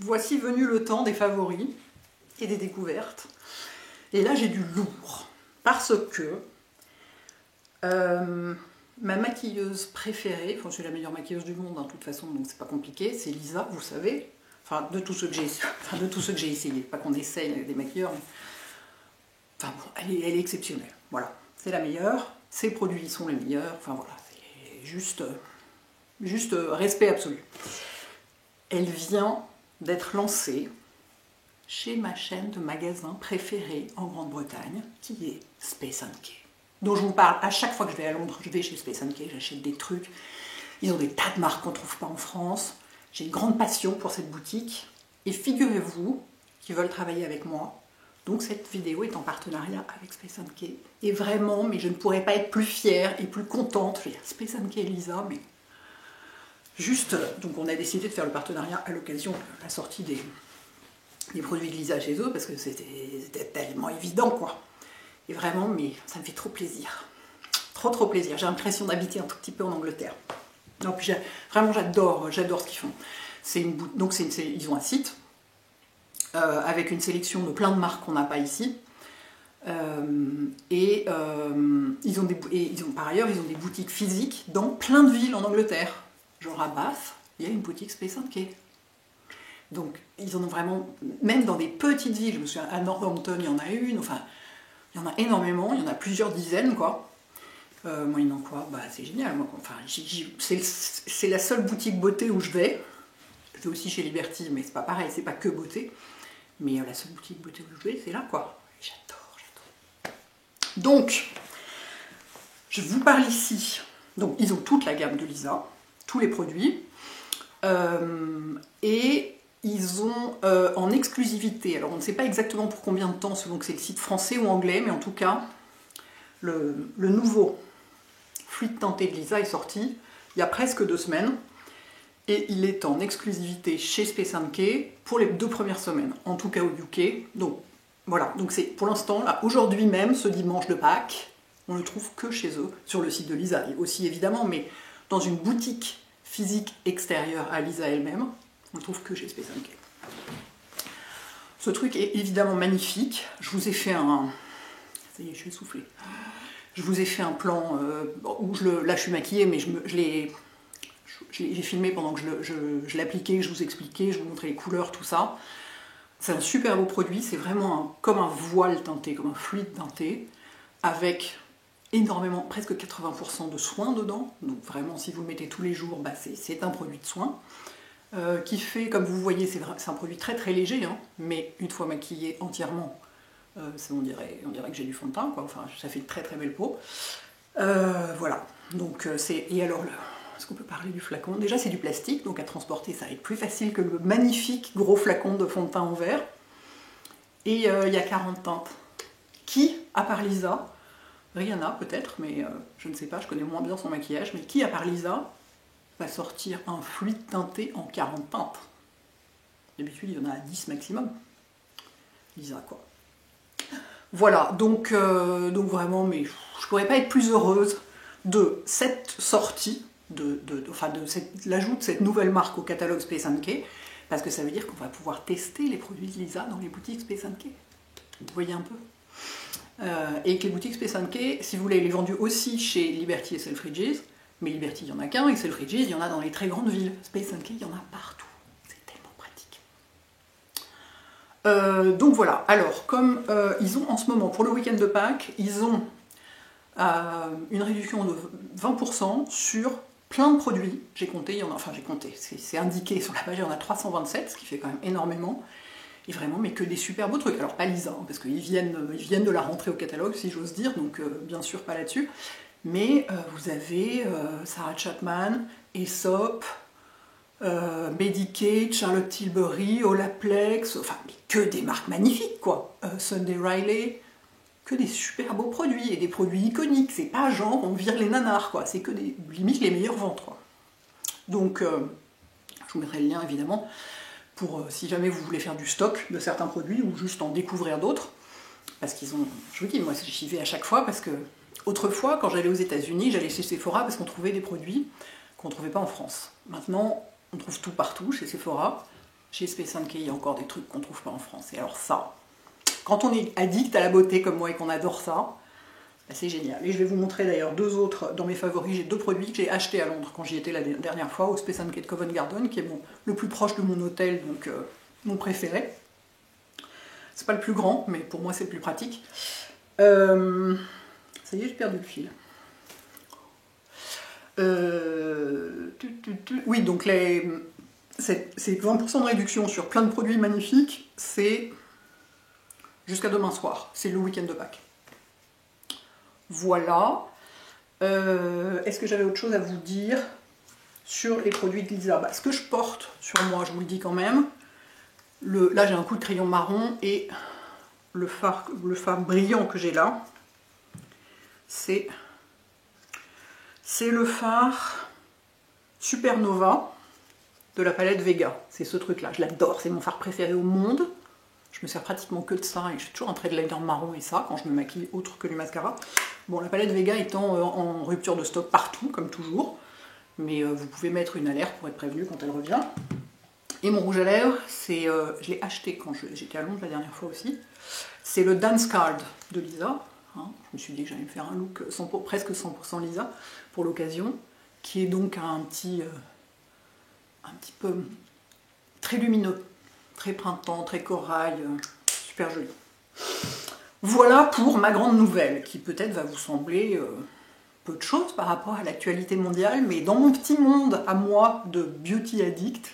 voici venu le temps des favoris et des découvertes. Et là, j'ai du lourd. Parce que ma maquilleuse préférée, enfin, c'est la meilleure maquilleuse du monde, hein, de toute façon, donc c'est pas compliqué, c'est Lisa, vous savez. Enfin, de tous ceux que j'ai essayé. Pas qu'on essaye des maquilleurs, mais... Enfin bon, elle est exceptionnelle. Voilà, c'est la meilleure. Ses produits sont les meilleurs. Enfin voilà, c'est juste respect absolu. Elle vient d'être lancée chez ma chaîne de magasins préférée en Grande-Bretagne, qui est Space & Key, dont je vous parle à chaque fois que je vais à Londres. Je vais chez Space & Key, j'achète des trucs. Ils ont des tas de marques qu'on ne trouve pas en France. J'ai une grande passion pour cette boutique. Et figurez-vous qu'ils veulent travailler avec moi. Donc cette vidéo est en partenariat avec Space & Key. Et vraiment, mais je ne pourrais pas être plus fière et plus contente. Je veux dire, Space & Key et Lisa, mais juste... Donc on a décidé de faire le partenariat à l'occasion de la sortie des produits de Lisa chez eux, parce que c'était tellement évident, quoi. Et vraiment, mais ça me fait trop plaisir. Trop plaisir. J'ai l'impression d'habiter un tout petit peu en Angleterre. Non, puis vraiment, j'adore ce qu'ils font. Ils ont un site avec une sélection de plein de marques qu'on n'a pas ici. Par ailleurs, ils ont des boutiques physiques dans plein de villes en Angleterre. Genre à Bath, il y a une boutique Space & Key. Donc, ils en ont vraiment, même dans des petites villes. Je me souviens, à Northampton, il y en a une. Enfin, il y en a énormément. Il y en a plusieurs dizaines, quoi. Moyennant quoi, bah, c'est génial. Moi, enfin, c'est la seule boutique beauté où je vais. Je vais aussi chez Liberty, mais c'est pas pareil, c'est pas que beauté. Mais la seule boutique beauté où je vais, c'est là, quoi. J'adore. Donc, je vous parle ici. Donc, ils ont toute la gamme de Lisa, tous les produits. Et ils ont en exclusivité, alors on ne sait pas exactement pour combien de temps, selon que c'est le site français ou anglais, mais en tout cas, le nouveau Fluide Teinté de Lisa est sorti il y a presque 2 semaines. Et il est en exclusivité chez Space & Key pour les 2 premières semaines, en tout cas au UK. Donc voilà, donc c'est pour l'instant, là, aujourd'hui même, ce dimanche de Pâques, on ne le trouve que chez eux, sur le site de Lisa aussi évidemment, mais dans une boutique physique extérieure à Lisa elle-même, on le trouve que chez Space & Key. Ce truc est évidemment magnifique. Je vous ai fait un... Ça y est, je suis essoufflée. Je vous ai fait un plan où là je suis maquillée, mais j'ai filmé pendant que je l'appliquais, je vous expliquais, je vous montrais les couleurs, tout ça. C'est un super beau produit, c'est vraiment comme un voile teinté, comme un fluide teinté, avec énormément, presque 80% de soins dedans. Donc vraiment, si vous le mettez tous les jours, bah, c'est un produit de soin. Qui fait, comme vous voyez, c'est un produit très léger, hein, mais une fois maquillé entièrement, on dirait que j'ai du fond de teint, quoi. Enfin, ça fait une très belle peau. Voilà, donc et alors, est-ce qu'on peut parler du flacon? Déjà, c'est du plastique, donc à transporter, ça va être plus facile que le magnifique gros flacon de fond de teint en verre. Et il y a 40 teintes. Qui, à part Lisa, Rihanna peut-être, mais je ne sais pas, je connais moins bien son maquillage, mais qui, à part Lisa, va sortir un fluide teinté en 40 teintes? D'habitude, il y en a 10 maximum. Lisa, quoi. Voilà, donc vraiment, mais je pourrais pas être plus heureuse de cette sortie, de l'ajout de cette nouvelle marque au catalogue Space & Key, parce que ça veut dire qu'on va pouvoir tester les produits de Lisa dans les boutiques Space & Key. Vous voyez un peu. Et que les boutiques Space & Key, si vous voulez, les vendus aussi chez Liberty et Selfridges, mais Liberty, il n'y en a qu'un, et Selfridges, il y en a dans les très grandes villes. Space & Key, il y en a partout. C'est tellement pratique. Donc voilà, alors, comme ils ont en ce moment, pour le week-end de Pâques, ils ont une réduction de 20% sur plein de produits. J'ai compté, c'est indiqué sur la page, il y en a 327, ce qui fait quand même énormément. Et vraiment, mais que des super beaux trucs. Alors pas Lisa, hein, parce qu'ils viennent de la rentrer au catalogue, si j'ose dire, donc bien sûr pas là-dessus. Mais vous avez Sarah Chapman, Aesop, Medicaid, Charlotte Tilbury, Olaplex, enfin, mais que des marques magnifiques, quoi. Sunday Riley, que des super beaux produits, et des produits iconiques. C'est pas genre on vire les nanars, quoi. C'est que des, limite, les meilleures ventes, quoi. Donc, je vous mettrai le lien, évidemment, pour si jamais vous voulez faire du stock de certains produits, ou juste en découvrir d'autres. Parce qu'ils ont, je vous dis, moi j'y vais à chaque fois, parce que autrefois, quand j'allais aux États-Unis, j'allais chez Sephora parce qu'on trouvait des produits qu'on ne trouvait pas en France. Maintenant, on trouve tout partout chez Sephora. Chez Space NK, il y a encore des trucs qu'on ne trouve pas en France. Et alors ça, quand on est addict à la beauté comme moi et qu'on adore ça, bah c'est génial. Et je vais vous montrer d'ailleurs deux autres dans mes favoris. J'ai deux produits que j'ai achetés à Londres quand j'y étais la dernière fois, au Space NK de Covent Garden, qui est le plus proche de mon hôtel, donc mon préféré. C'est pas le plus grand, mais pour moi c'est le plus pratique. Ça y est, j'ai perdu le fil. Oui, donc c'est 20% de réduction sur plein de produits magnifiques, c'est jusqu'à demain soir, c'est le week-end de Pâques. Voilà. Est-ce que j'avais autre chose à vous dire sur les produits de Lisa? Ce que je porte sur moi, je vous le dis quand même, là j'ai un coup de crayon marron et le fard brillant que j'ai là, c'est le fard Supernova de la palette Vega. C'est ce truc là, je l'adore, c'est mon fard préféré au monde. Je me sers pratiquement que de ça et je fais toujours un trait de liner marron et ça quand je me maquille autre que du mascara. Bon, la palette Vega étant en rupture de stock partout, comme toujours, mais vous pouvez mettre une alerte pour être prévenu quand elle revient. Et mon rouge à lèvres, je l'ai acheté quand j'étais à Londres la dernière fois aussi, c'est le Dance Card de Lisa. Hein, je me suis dit que j'allais me faire un look presque 100% Lisa pour l'occasion, qui est donc un petit peu très lumineux, très printemps, très corail, super joli. Voilà pour ma grande nouvelle, qui peut-être va vous sembler peu de choses par rapport à l'actualité mondiale, mais dans mon petit monde à moi de beauty addict,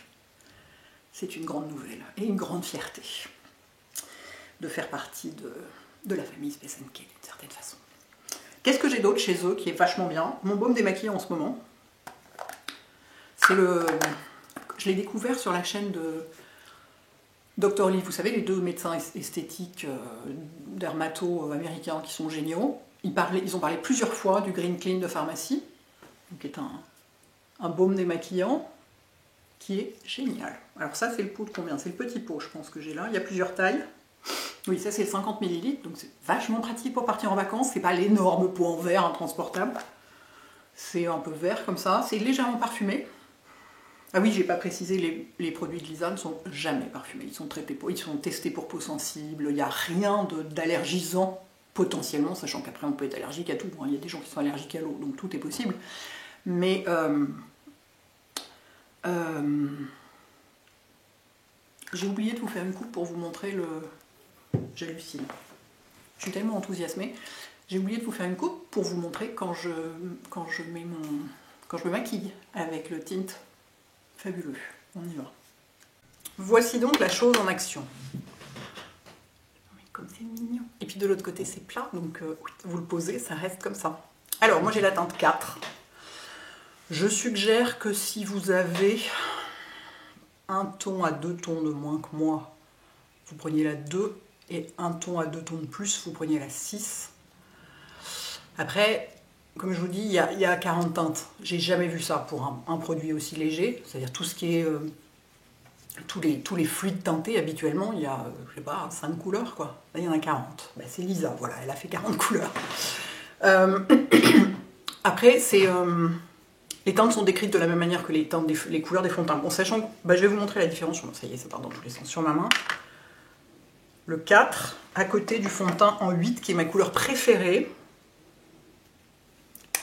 c'est une grande nouvelle et une grande fierté de faire partie de la famille Space NK d'une certaine façon. Qu'est-ce que j'ai d'autre chez eux qui est vachement bien? Mon baume démaquillant en ce moment, c'est je l'ai découvert sur la chaîne de Dr. Lee, vous savez, les deux médecins esthétiques dermato américains qui sont géniaux. Ils ont parlé plusieurs fois du Green Clean de pharmacie, qui est un baume démaquillant qui est génial. Alors ça, c'est le pot de combien? C'est le petit pot, je pense que j'ai là. Il y a plusieurs tailles. Oui, ça c'est 50 ml, donc c'est vachement pratique pour partir en vacances. C'est pas l'énorme pot en verre intransportable. C'est un peu vert comme ça. C'est légèrement parfumé. Ah oui, j'ai pas précisé, les produits de Lisa ne sont jamais parfumés. Ils sont testés pour peau sensible. Il n'y a rien d'allergisant potentiellement, sachant qu'après on peut être allergique à tout. Il y a des gens qui sont allergiques à l'eau, donc tout est possible. Mais j'ai oublié de vous faire une coupe pour vous montrer le... J'hallucine. Je suis tellement enthousiasmée. J'ai oublié de vous faire une coupe pour vous montrer quand je me maquille avec le tint fabuleux. On y va. Voici donc la chose en action. Comme c'est mignon. Et puis de l'autre côté c'est plat, donc vous le posez, ça reste comme ça. Alors moi j'ai la teinte 4. Je suggère que si vous avez un ton à 2 tons de moins que moi, vous preniez la 2, et un ton à 2 tons de plus, vous preniez la 6. Après, comme je vous dis, il y a 40 teintes. J'ai jamais vu ça pour un produit aussi léger. C'est-à-dire tout ce qui est... tous les fluides teintés, habituellement, il y a, je sais pas, 5 couleurs, quoi. Là, il y en a 40. Ben, c'est Lisa, voilà, elle a fait 40 couleurs. Après, les teintes sont décrites de la même manière que les couleurs des fonds de teint. Bon, sachant que... Ben, je vais vous montrer la différence. Ça y est, ça part dans tous les sens sur ma main. Le 4, à côté du fond de teint en 8, qui est ma couleur préférée,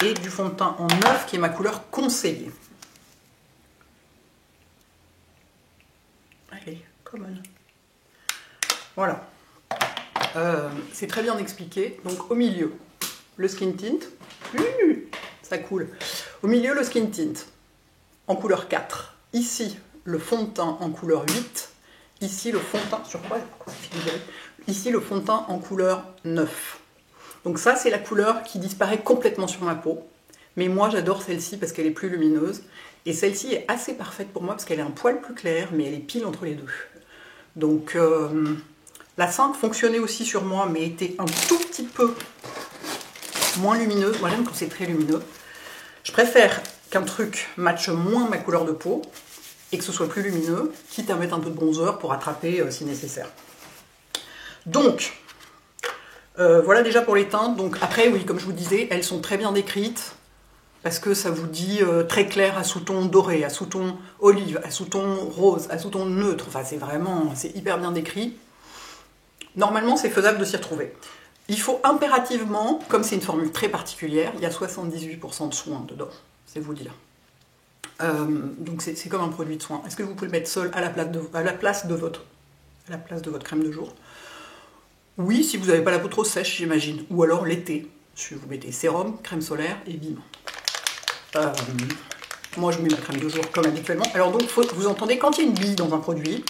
et du fond de teint en 9, qui est ma couleur conseillée. Allez, common. Voilà. C'est très bien expliqué. Donc au milieu, le skin tint. Ça coule. Au milieu, le skin tint en couleur 4. Ici, le fond de teint en couleur 8. Ici, le fond de teint... Sur quoi? Ici, le fond de teint en couleur 9. Donc ça, c'est la couleur qui disparaît complètement sur ma peau. Mais moi, j'adore celle-ci parce qu'elle est plus lumineuse. Et celle-ci est assez parfaite pour moi parce qu'elle est un poil plus claire, mais elle est pile entre les deux. Donc, la 5 fonctionnait aussi sur moi, mais était un tout petit peu moins lumineuse. Moi, j'aime quand c'est très lumineux. Je préfère qu'un truc matche moins ma couleur de peau et que ce soit plus lumineux, quitte à mettre un peu de bronzer pour attraper si nécessaire. Donc, voilà déjà pour les teintes. Donc après, oui, comme je vous disais, elles sont très bien décrites. parce que ça vous dit très clair à sous-ton doré, à sous-ton olive, à sous-ton rose, à sous-ton neutre. Enfin, c'est hyper bien décrit. Normalement, c'est faisable de s'y retrouver. Il faut impérativement, comme c'est une formule très particulière, il y a 78% de soins dedans, c'est vous dire. Donc c'est comme un produit de soin. Est-ce que vous pouvez le mettre seul à la place de votre crème de jour? Oui, si vous n'avez pas la peau trop sèche, j'imagine. Ou alors l'été. Vous mettez sérum, crème solaire et bim. Moi, je mets ma crème de jour comme habituellement. Alors donc, vous entendez, quand il y a une bille dans un produit,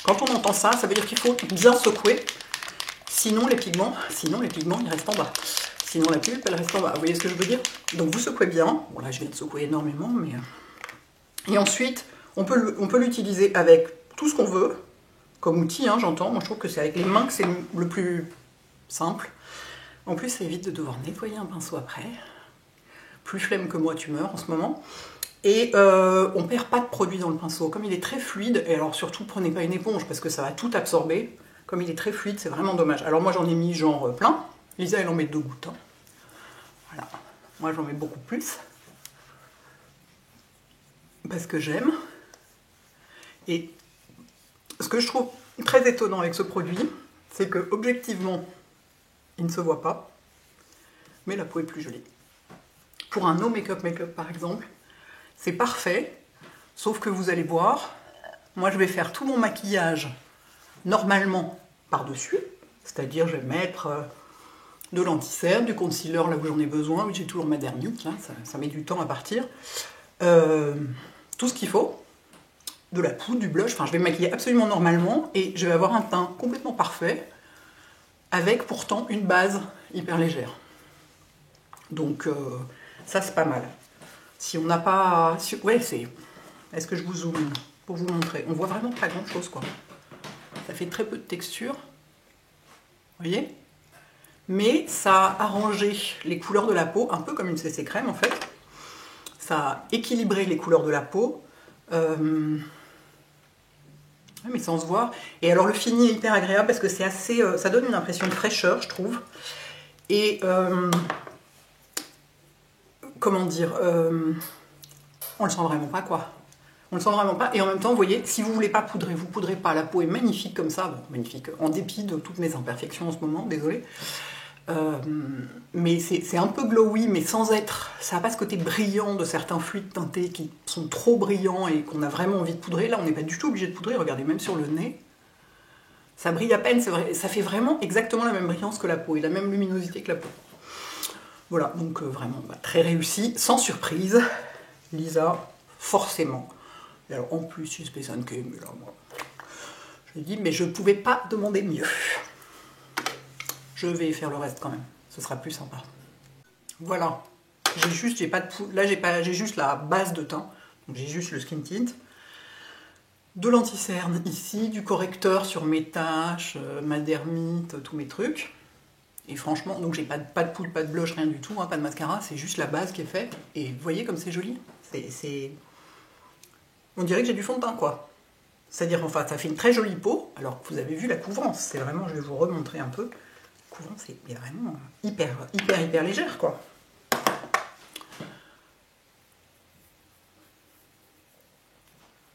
quand on entend ça, ça veut dire qu'il faut bien secouer. Sinon, les pigments, ils restent en bas. Sinon, la pulpe, elle reste en bas. Vous voyez ce que je veux dire? Donc, vous secouez bien. Bon, là, je viens de secouer énormément, mais... Et ensuite, on peut l'utiliser avec tout ce qu'on veut, comme outil, hein, j'entends. Moi, je trouve que c'est avec les mains que c'est le plus simple. En plus, ça évite de devoir nettoyer un pinceau après. Plus flemme que moi, tu meurs en ce moment. Et on perd pas de produit dans le pinceau. Comme il est très fluide, et alors surtout, prenez pas une éponge, parce que ça va tout absorber. Comme il est très fluide, c'est vraiment dommage. Alors moi, j'en ai mis genre plein. Lisa, elle en met 2 gouttes. Hein. Voilà. Moi, j'en mets beaucoup plus. Parce que j'aime. Et ce que je trouve très étonnant avec ce produit, c'est que objectivement, il ne se voit pas, mais la peau est plus jolie. Pour un no make-up par exemple, c'est parfait, sauf que vous allez voir, moi je vais faire tout mon maquillage normalement par-dessus, c'est-à-dire je vais mettre de l'anti-cerne, du concealer là où j'en ai besoin, oui, j'ai toujours ma dermite, là, ça met du temps à partir, tout ce qu'il faut, de la poudre, du blush, enfin je vais me maquiller absolument normalement et je vais avoir un teint complètement parfait avec pourtant une base hyper légère. Donc ça c'est pas mal. Si on n'a pas... Ouais, c'est... Est-ce que je vous zoome pour vous montrer? On voit vraiment pas grand chose quoi. Ça fait très peu de texture. Vous voyez? Mais ça a arrangé les couleurs de la peau, un peu comme une CC crème en fait. Ça a équilibré les couleurs de la peau. Mais sans se voir. Et alors le fini est hyper agréable parce que c'est assez... ça donne une impression de fraîcheur, je trouve. Et... comment dire, on le sent vraiment pas quoi. On le sent vraiment pas. Et en même temps, vous voyez, si vous voulez pas poudrer, vous poudrez pas. La peau est magnifique comme ça. Bon, magnifique, en dépit de toutes mes imperfections en ce moment, désolé. Mais c'est un peu glowy, mais sans être... Ça n'a pas ce côté brillant de certains fluides teintés qui sont trop brillants et qu'on a vraiment envie de poudrer. Là, on n'est pas du tout obligé de poudrer. Regardez, même sur le nez, ça brille à peine. C'est vrai, ça fait vraiment exactement la même brillance que la peau et la même luminosité que la peau. Voilà, donc vraiment très réussi, sans surprise. Lisa, forcément. Et alors en plus, je suis spéciale que là, moi. Je dis, mais je ne pouvais pas demander mieux. Je vais faire le reste quand même, ce sera plus sympa. Voilà, j'ai pas de poudre, là j'ai juste la base de teint, donc j'ai juste le skin tint, de l'anti-cerne ici, du correcteur sur mes taches, ma dermite, tous mes trucs. Et franchement, donc j'ai pas de poudre, pas de blush, rien du tout, hein, pas de mascara, c'est juste la base qui est faite. Et vous voyez comme c'est joli. On dirait que j'ai du fond de teint, quoi. C'est-à-dire, enfin, ça fait une très jolie peau, alors que vous avez vu la couvrance. C'est vraiment, je vais vous remontrer un peu. La couvrance est vraiment hyper légère, quoi.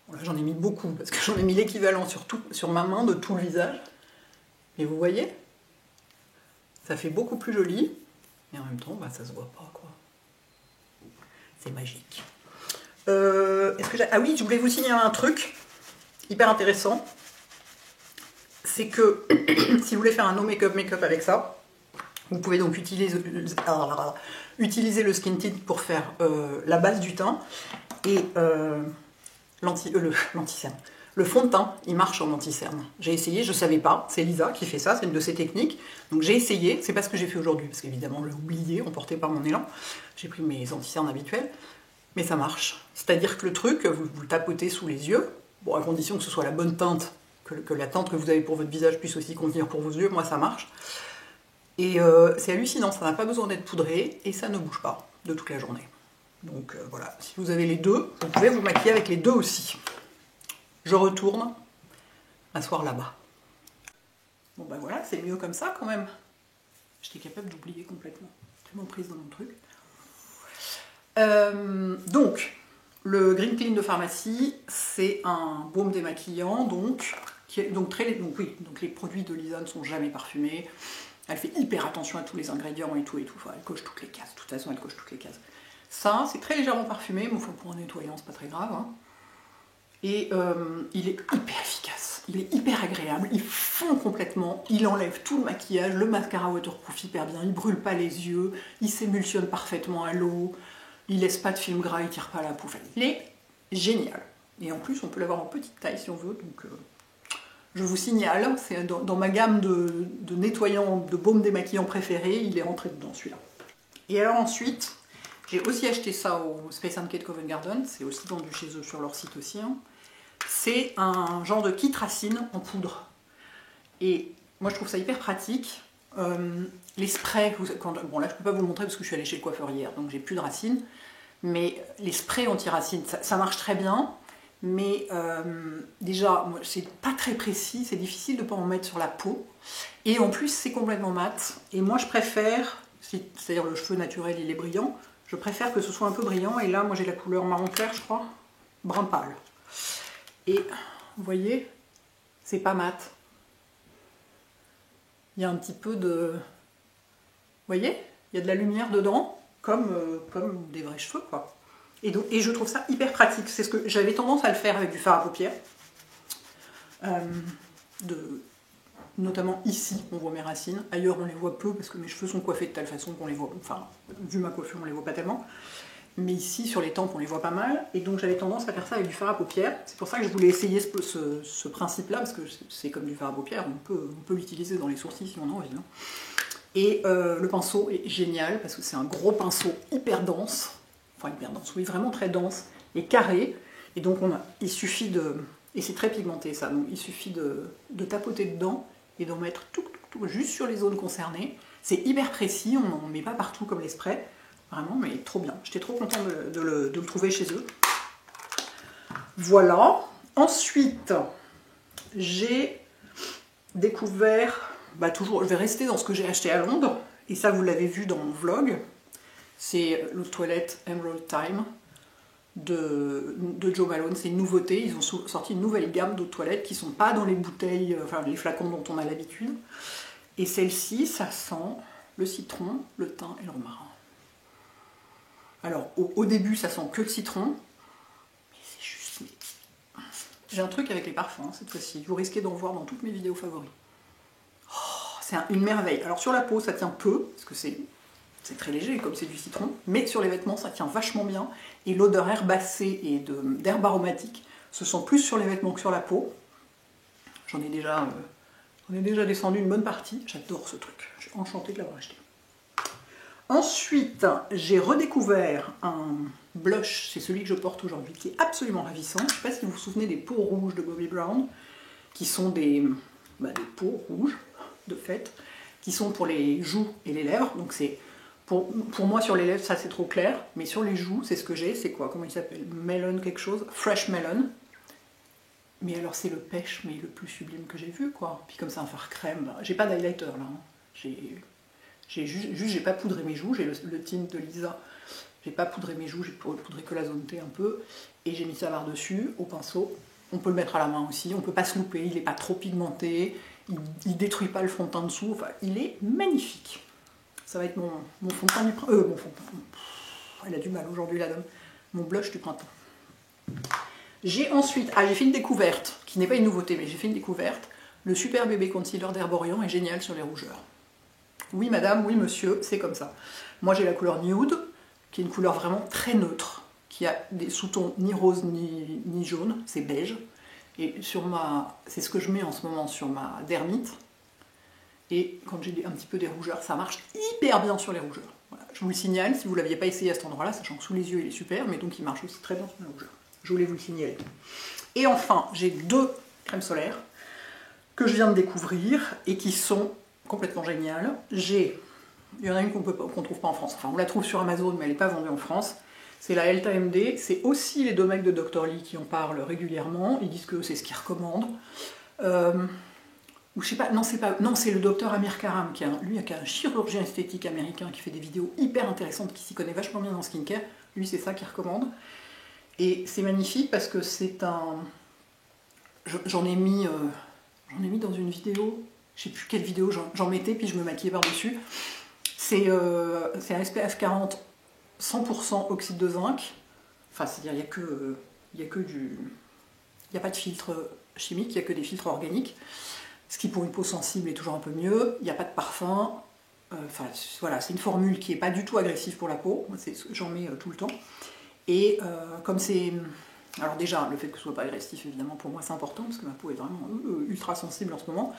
Voilà, j'en ai mis beaucoup, parce que j'en ai mis l'équivalent sur ma main de tout le visage. Et vous voyez ? Ça fait beaucoup plus joli, et en même temps, bah, ça se voit pas, quoi. C'est magique. Ah oui, je voulais vous signaler un truc hyper intéressant. C'est que si vous voulez faire un no make-up avec ça, vous pouvez donc utiliser le skin tint pour faire la base du teint et l'anti-cerne. Le fond de teint, il marche en anti-cerne. J'ai essayé, je ne savais pas. C'est Lisa qui fait ça, c'est une de ses techniques. Donc j'ai essayé, c'est pas ce que j'ai fait aujourd'hui, parce qu'évidemment, je l'ai oublié, emporté par mon élan. J'ai pris mes anti-cernes habituels, mais ça marche. C'est-à-dire que le truc, vous le tapotez sous les yeux, bon, à condition que ce soit la bonne teinte, que la teinte que vous avez pour votre visage puisse aussi convenir pour vos yeux, moi ça marche. Et c'est hallucinant, ça n'a pas besoin d'être poudré, et ça ne bouge pas de toute la journée. Donc voilà, si vous avez les deux, vous pouvez vous maquiller avec les deux aussi. Je retourne m'asseoir là-bas. Bon ben voilà, c'est mieux comme ça quand même. J'étais capable d'oublier complètement. Tellement prise dans mon truc. Donc, le Green Clean de pharmacie, c'est un baume démaquillant, donc les produits de Lisa ne sont jamais parfumés. Elle fait hyper attention à tous les ingrédients et tout. Enfin, elle coche toutes les cases. De toute façon, elle coche toutes les cases. Ça, c'est très légèrement parfumé, mais enfin, pour un nettoyant, c'est pas très grave. Hein. Et il est hyper efficace. Il est hyper agréable. Il fond complètement. Il enlève tout le maquillage. Le mascara waterproof hyper bien. Il brûle pas les yeux. Il s'émulsionne parfaitement à l'eau. Il laisse pas de film gras. Il tire pas la pouffe. Il est génial. Et en plus, on peut l'avoir en petite taille si on veut. Donc, je vous signale, c'est dans ma gamme de nettoyants, de baumes démaquillants préférés, il est rentré dedans celui-là. Et alors ensuite, j'ai aussi acheté ça au Space & Kate Covent Garden, c'est aussi vendu chez eux sur leur site aussi. Hein. C'est un genre de kit racine en poudre. Et moi je trouve ça hyper pratique. Les sprays, bon là je peux pas vous le montrer parce que je suis allée chez le coiffeur hier, donc j'ai plus de racines. Mais les sprays anti-racines, ça marche très bien. Mais déjà, c'est pas très précis, c'est difficile de ne pas en mettre sur la peau. Et en plus, c'est complètement mat. Et moi, je préfère, c'est-à-dire le cheveu naturel, il est brillant, je préfère que ce soit un peu brillant. Et là, moi, j'ai la couleur marron clair, je crois, brun pâle. Et vous voyez, c'est pas mat. Il y a un petit peu de... Vous voyez, il y a de la lumière dedans, comme des vrais cheveux, quoi. Et je trouve ça hyper pratique. C'est ce que j'avais tendance à le faire avec du fard à paupières. Notamment ici, on voit mes racines. Ailleurs, on les voit peu parce que mes cheveux sont coiffés de telle façon qu'on les voit. Enfin, vu ma coiffure, on les voit pas tellement. Mais ici, sur les tempes, on les voit pas mal. Et donc, j'avais tendance à faire ça avec du fard à paupières. C'est pour ça que je voulais essayer ce principe-là parce que c'est comme du fard à paupières. On peut l'utiliser dans les sourcils si on a envie. Hein. Et le pinceau est génial parce que c'est un gros pinceau hyper dense. Enfin hyper dense, oui, vraiment très dense et carré. Et donc il suffit de... Et c'est très pigmenté ça, donc il suffit de tapoter dedans et d'en mettre tout juste sur les zones concernées. C'est hyper précis, on n'en met pas partout comme les sprays. Vraiment, mais trop bien. J'étais trop contente de le trouver chez eux. Voilà. Ensuite, j'ai découvert... toujours, je vais rester dans ce que j'ai acheté à Londres. Et ça, vous l'avez vu dans mon vlog. C'est l'eau de toilette Emerald Time de Jo Malone. C'est une nouveauté. Ils ont sorti une nouvelle gamme d'eau de toilette qui ne sont pas dans les bouteilles, enfin les flacons dont on a l'habitude. Et celle-ci, ça sent le citron, le thym et le romarin. Alors, au début, ça sent que le citron. Mais c'est juste... J'ai un truc avec les parfums, hein, cette fois-ci. Vous risquez d'en voir dans toutes mes vidéos favoris. Oh, c'est une merveille. Alors, sur la peau, ça tient peu, parce que c'est très léger, comme c'est du citron. Mais sur les vêtements, ça tient vachement bien. Et l'odeur herbacée et d'herbe aromatique se sent plus sur les vêtements que sur la peau. J'en ai déjà descendu une bonne partie. J'adore ce truc. Je suis enchantée de l'avoir acheté. Ensuite, j'ai redécouvert un blush, c'est celui que je porte aujourd'hui, qui est absolument ravissant. Je ne sais pas si vous vous souvenez des peaux rouges de Bobbi Brown, qui sont des peaux rouges, de fait, qui sont pour les joues et les lèvres. Donc c'est pour moi, sur les lèvres, ça c'est trop clair, mais sur les joues, c'est ce que j'ai. C'est quoi? Comment il s'appelle? Melon quelque chose? Fresh Melon. Mais alors c'est le pêche, mais le plus sublime que j'ai vu, quoi. Puis comme c'est un fard crème, j'ai pas d'highlighter là. Hein. J'ai pas poudré mes joues, j'ai le tint de Lisa. J'ai pas poudré mes joues, j'ai poudré que la zone T un peu. Et j'ai mis ça par-dessus, au pinceau. On peut le mettre à la main aussi, on peut pas se louper, il n'est pas trop pigmenté, il détruit pas le fond de teint dessous, enfin, il est magnifique. Ça va être mon fond de teint du printemps. Mon fond de teint. Elle a du mal aujourd'hui, la dame. Mon blush du printemps. J'ai ensuite... j'ai fait une découverte, qui n'est pas une nouveauté, mais j'ai fait une découverte. Le Super Bébé Concealer d'Herborian est génial sur les rougeurs. Oui madame, oui monsieur, c'est comme ça. Moi j'ai la couleur Nude, qui est une couleur vraiment très neutre, qui a des sous-tons ni rose ni jaune, c'est beige. Et c'est ce que je mets en ce moment sur ma dermite. Et quand j'ai un petit peu des rougeurs, ça marche hyper bien sur les rougeurs. Voilà. Je vous le signale, si vous ne l'aviez pas essayé à cet endroit-là, sachant que sous les yeux il est super, mais donc il marche aussi très bien sur les rougeurs. Je voulais vous le signaler. Et enfin, j'ai 2 crèmes solaires que je viens de découvrir et qui sont complètement géniales. Il y en a une qu'on trouve pas en France. Enfin, on la trouve sur Amazon, mais elle n'est pas vendue en France. C'est la Elta MD. C'est aussi les 2 mecs de Dr. Lee qui en parlent régulièrement. Ils disent que c'est ce qu'ils recommandent. Ou je sais pas, non, c'est le docteur Amir Karam, qui est un chirurgien esthétique américain qui fait des vidéos hyper intéressantes, qui s'y connaît vachement bien dans le skincare. Lui, c'est ça qu'il recommande. Et c'est magnifique parce que c'est un... J'en ai mis dans une vidéo, je sais plus quelle vidéo j'en mettais, puis je me maquillais par-dessus. C'est un SPF 40 100% oxyde de zinc. Enfin, c'est-à-dire il n'y a pas de filtre chimique, il n'y a que des filtres organiques. Ce qui pour une peau sensible est toujours un peu mieux. Il n'y a pas de parfum. Enfin, voilà, c'est une formule qui n'est pas du tout agressive pour la peau. J'en mets tout le temps. Et comme c'est... Alors déjà, le fait que ce soit pas agressif, évidemment, pour moi, c'est important, parce que ma peau est vraiment ultra sensible en ce moment.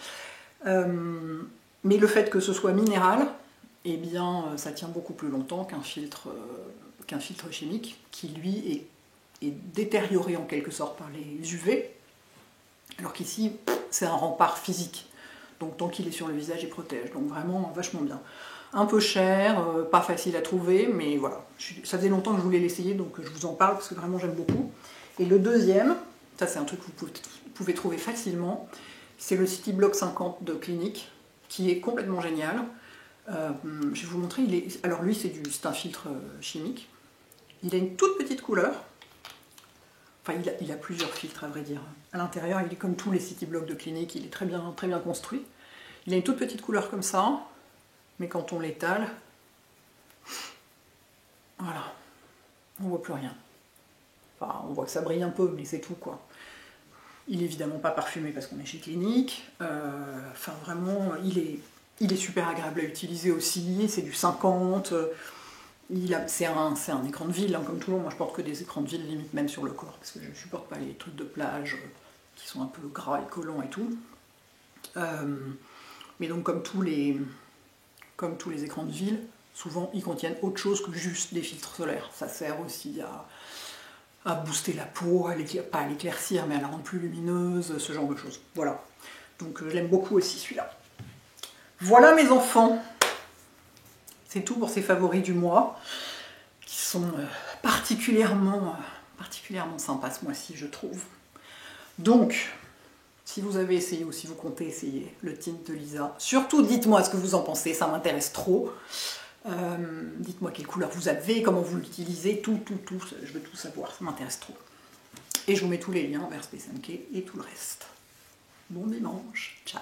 Mais le fait que ce soit minéral, eh bien, ça tient beaucoup plus longtemps qu'un filtre chimique, qui, lui, est détérioré en quelque sorte par les UV, alors qu'ici, c'est un rempart physique. Donc tant qu'il est sur le visage, il protège. Donc vraiment, vachement bien. Un peu cher, pas facile à trouver, mais voilà. Ça faisait longtemps que je voulais l'essayer, donc je vous en parle, parce que vraiment j'aime beaucoup. Et le deuxième, ça c'est un truc que vous pouvez trouver facilement, c'est le City Block 50 de Clinique, qui est complètement génial. Je vais vous montrer, alors lui c'est un filtre chimique. Il a une toute petite couleur. Enfin, il a plusieurs filtres à vrai dire. À l'intérieur, il est comme tous les City Block de Clinique, il est très bien construit. Il a une toute petite couleur comme ça, mais quand on l'étale, voilà, on voit plus rien. Enfin, on voit que ça brille un peu, mais c'est tout quoi. Il est évidemment pas parfumé parce qu'on est chez Clinique. Enfin, vraiment, il est super agréable à utiliser aussi. C'est du 50. C'est un écran de ville, hein, comme tout le monde. Moi, je porte que des écrans de ville, limite même sur le corps, parce que je ne supporte pas les trucs de plage qui sont un peu gras et collants et tout. Mais donc, comme tous les écrans de ville, souvent, ils contiennent autre chose que juste des filtres solaires. Ça sert aussi à booster la peau, pas à l'éclaircir, mais à la rendre plus lumineuse, ce genre de choses. Voilà. Donc, je l'aime beaucoup aussi, celui-là. Voilà, mes enfants. C'est tout pour ces favoris du mois, qui sont particulièrement sympas ce mois-ci, je trouve. Donc, si vous avez essayé ou si vous comptez essayer le tint de Lisa, surtout dites-moi ce que vous en pensez, ça m'intéresse trop. Dites-moi quelle couleur vous avez, comment vous l'utilisez, tout, je veux tout savoir, ça m'intéresse trop. Et je vous mets tous les liens vers Space NK et tout le reste. Bon dimanche, ciao.